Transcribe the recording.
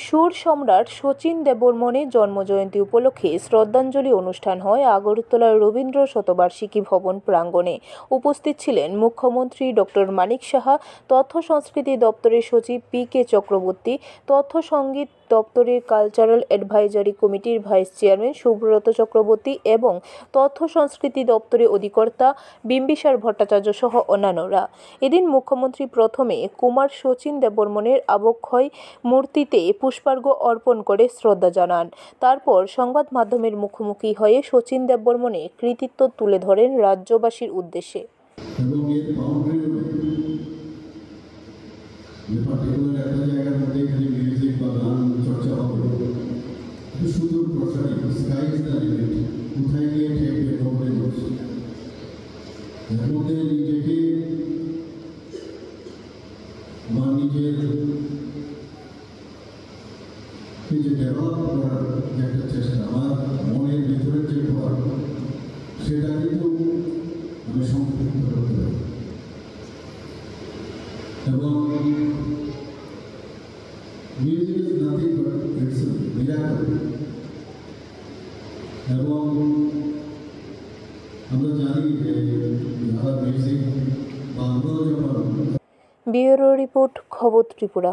সুর সম্রাট শচীন দেববর্মনের জন্মজয়ন্তী উপলক্ষে শ্রদ্ধাঞ্জলি অনুষ্ঠান হয় আগরতলার রবীন্দ্র শতবার্ষিকী ভবন প্রাঙ্গণে। উপস্থিত ছিলেন মুখ্যমন্ত্রী ডক্টর মানিক সাহা, তথ্য সংস্কৃতি দপ্তরের সচিব পি.কে. চক্রবর্তী, তথ্য সংগীত দপ্তরের কালচারাল অ্যাডভাইজারি কমিটির ভাইস চেয়ারম্যান সুব্রত চক্রবর্তী এবং তথ্য সংস্কৃতি দপ্তরের অধিকর্তা বিম্বিসার ভট্টাচার্য সহ অন্যান্যরা। এদিন মুখ্যমন্ত্রী প্রথমে কুমার শচীন দেববর্মনের আবক্ষয় মূর্তিতে পুষ্পার্ঘ্য অর্পণ করে শ্রদ্ধা জানান। তারপর সংবাদ মাধ্যমের মুখোমুখি হয়ে শচীন দেববর্মনের কৃতিত্ব তুলে ধরেন রাজ্যবাসীর উদ্দেশ্যে। যে ডেভেলপ করার যে একটা চেষ্টা, আমার মনের ভিতরের যে ঘর, সেটা কিন্তু আমি সম্পৃক্ত করতে পারি এবং music is nothing but it's a miracle. এবং আমরা জানি যে যারা মিউজিক বা আমরা যখন ব্যুরো রিপোর্ট, খবর ত্রিপুরা।